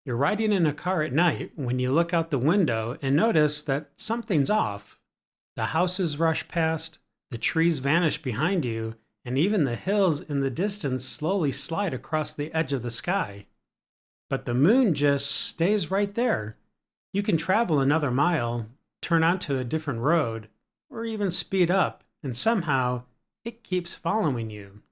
You're riding in a car at night when you look out the window and notice that something's off. The houses rush past, the trees vanish behind you, and even the hills in the distance slowly slide across the edge of the sky. But the moon just stays right there. You can travel another mile, turn onto a different road, or even speed up, and somehow it keeps following you.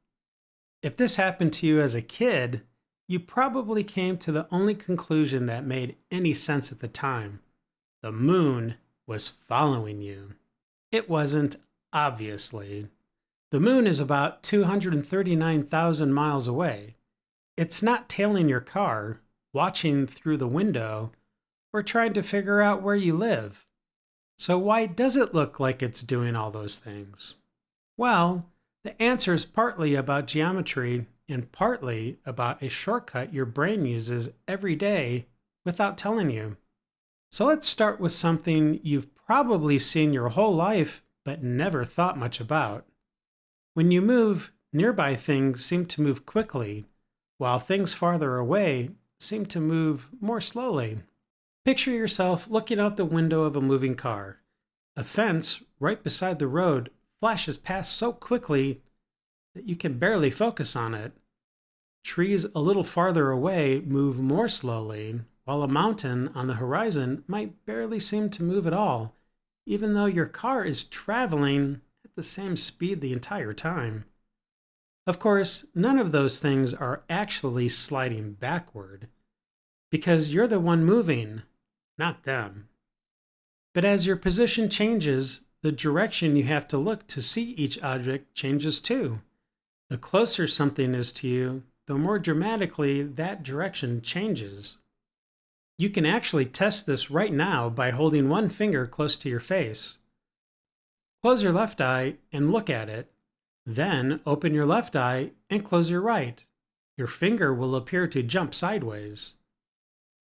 If this happened to you as a kid, you probably came to the only conclusion that made any sense at the time. The moon was following you. It wasn't, obviously. The moon is about 239,000 miles away. It's not tailing your car, watching through the window, or trying to figure out where you live. So why does it look like it's doing all those things? Well, the answer is partly about geometry and partly about a shortcut your brain uses every day without telling you. So let's start with something you've probably seen your whole life but never thought much about. When you move, nearby things seem to move quickly, while things farther away seem to move more slowly. Picture yourself looking out the window of a moving car. A fence right beside the road flashes past so quickly that you can barely focus on it. Trees a little farther away move more slowly, while a mountain on the horizon might barely seem to move at all, even though your car is traveling at the same speed the entire time. Of course, none of those things are actually sliding backward, because you're the one moving, not them. But as your position changes, the direction you have to look to see each object changes too. The closer something is to you, the more dramatically that direction changes. You can actually test this right now by holding one finger close to your face. Close your left eye and look at it. Then open your left eye and close your right. Your finger will appear to jump sideways.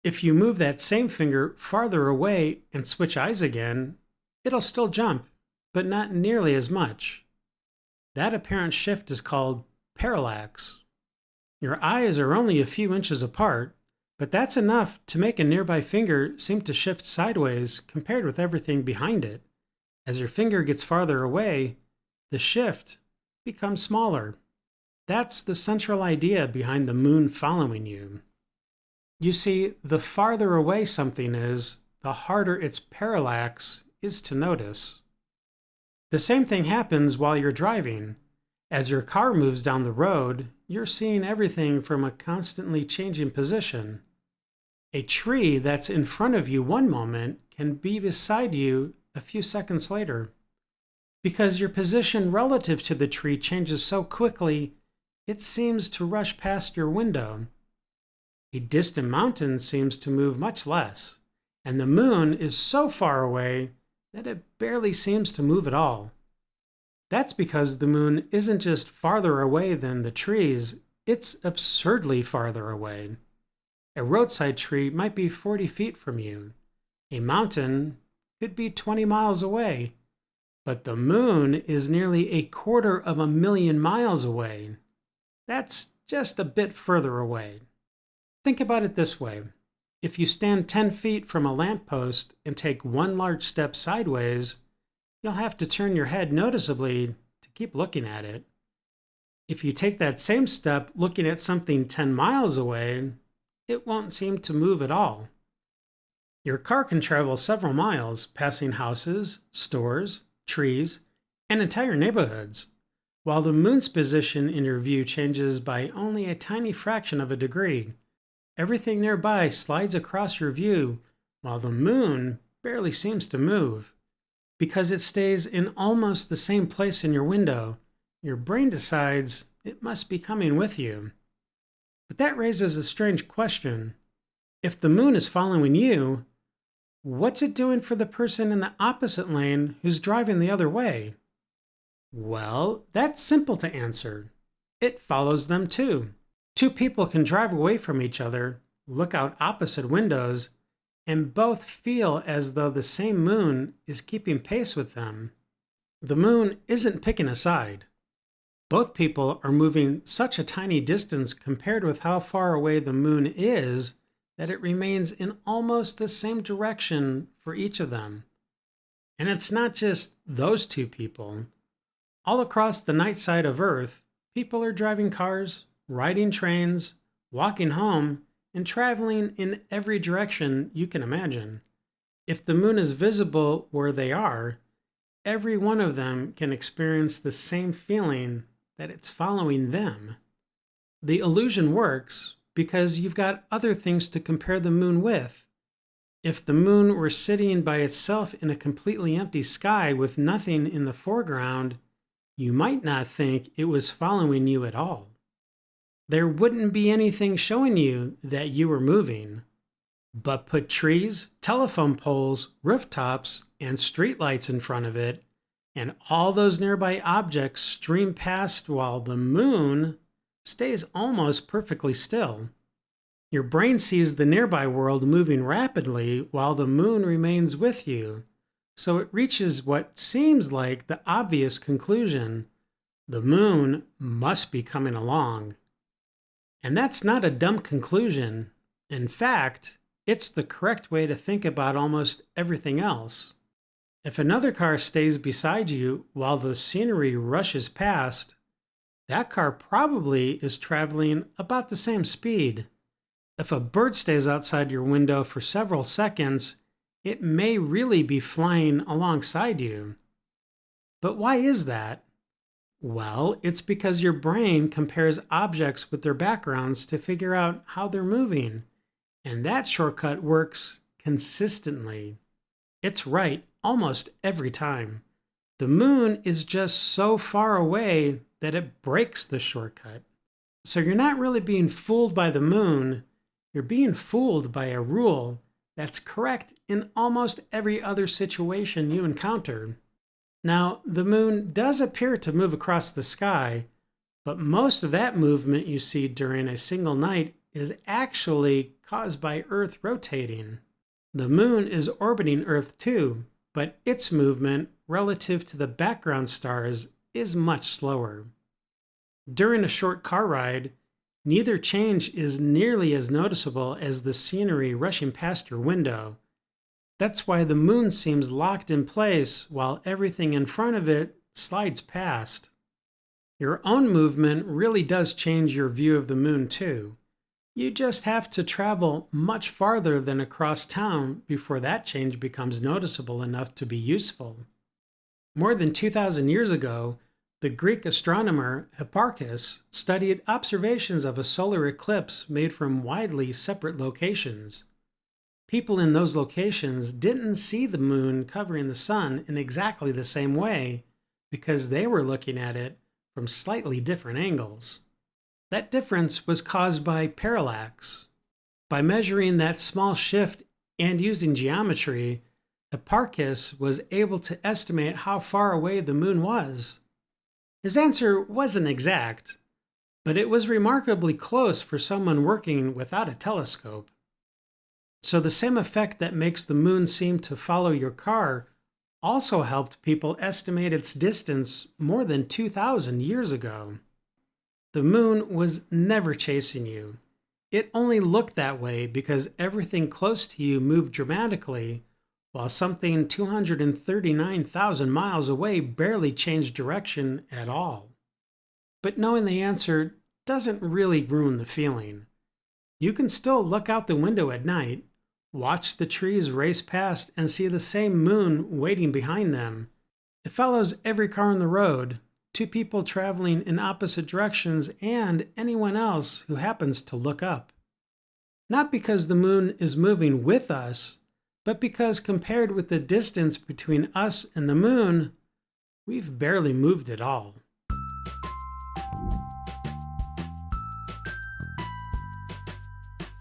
If you move that same finger farther away and switch eyes again, it'll still jump, but not nearly as much. That apparent shift is called parallax. Your eyes are only a few inches apart, but that's enough to make a nearby finger seem to shift sideways compared with everything behind it. As your finger gets farther away, the shift becomes smaller. That's the central idea behind the moon following you. You see, the farther away something is, the harder its parallax is to notice. The same thing happens while you're driving. As your car moves down the road, you're seeing everything from a constantly changing position. A tree that's in front of you one moment can be beside you a few seconds later. Because your position relative to the tree changes so quickly, it seems to rush past your window. A distant mountain seems to move much less, and the moon is so far away that it barely seems to move at all. That's because the moon isn't just farther away than the trees, it's absurdly farther away. A roadside tree might be 40 feet from you. A mountain could be 20 miles away. But the moon is nearly 250,000 miles away. That's just a bit further away. Think about it this way. If you stand 10 feet from a lamppost and take one large step sideways, you'll have to turn your head noticeably to keep looking at it. If you take that same step looking at something 10 miles away, it won't seem to move at all. Your car can travel several miles, passing houses, stores, trees, and entire neighborhoods, while the moon's position in your view changes by only a tiny fraction of a degree. Everything nearby slides across your view, while the moon barely seems to move. Because it stays in almost the same place in your window, your brain decides it must be coming with you. But that raises a strange question. If the moon is following you, what's it doing for the person in the opposite lane who's driving the other way? Well, that's simple to answer. It follows them too. Two people can drive away from each other, look out opposite windows, and both feel as though the same moon is keeping pace with them. The moon isn't picking a side. Both people are moving such a tiny distance compared with how far away the moon is that it remains in almost the same direction for each of them. And it's not just those two people. All across the night side of Earth, people are driving cars, riding trains, walking home, and traveling in every direction you can imagine. If the moon is visible where they are, every one of them can experience the same feeling that it's following them. The illusion works because you've got other things to compare the moon with. If the moon were sitting by itself in a completely empty sky with nothing in the foreground, you might not think it was following you at all. There wouldn't be anything showing you that you were moving. But put trees, telephone poles, rooftops, and streetlights in front of it, and all those nearby objects stream past while the moon stays almost perfectly still. Your brain sees the nearby world moving rapidly while the moon remains with you, so it reaches what seems like the obvious conclusion: the moon must be coming along. And that's not a dumb conclusion. In fact, it's the correct way to think about almost everything else. If another car stays beside you while the scenery rushes past, that car probably is traveling about the same speed. If a bird stays outside your window for several seconds, it may really be flying alongside you. But why is that? Well, it's because your brain compares objects with their backgrounds to figure out how they're moving, and that shortcut works consistently. It's right almost every time. The moon is just so far away that it breaks the shortcut. So you're not really being fooled by the moon, you're being fooled by a rule that's correct in almost every other situation you encounter. Now, the moon does appear to move across the sky, but most of that movement you see during a single night is actually caused by Earth rotating. The moon is orbiting Earth too, but its movement relative to the background stars is much slower. During a short car ride, neither change is nearly as noticeable as the scenery rushing past your window. That's why the moon seems locked in place while everything in front of it slides past. Your own movement really does change your view of the moon too. You just have to travel much farther than across town before that change becomes noticeable enough to be useful. More than 2,000 years ago, the Greek astronomer Hipparchus studied observations of a solar eclipse made from widely separate locations. People in those locations didn't see the moon covering the sun in exactly the same way because they were looking at it from slightly different angles. That difference was caused by parallax. By measuring that small shift and using geometry, Hipparchus was able to estimate how far away the moon was. His answer wasn't exact, but it was remarkably close for someone working without a telescope. So the same effect that makes the moon seem to follow your car also helped people estimate its distance more than 2,000 years ago. The moon was never chasing you. It only looked that way because everything close to you moved dramatically, while something 239,000 miles away barely changed direction at all. But knowing the answer doesn't really ruin the feeling. You can still look out the window at night, watch the trees race past, and see the same moon waiting behind them. It follows every car on the road, two people traveling in opposite directions, and anyone else who happens to look up. Not because the moon is moving with us, but because compared with the distance between us and the moon, we've barely moved at all.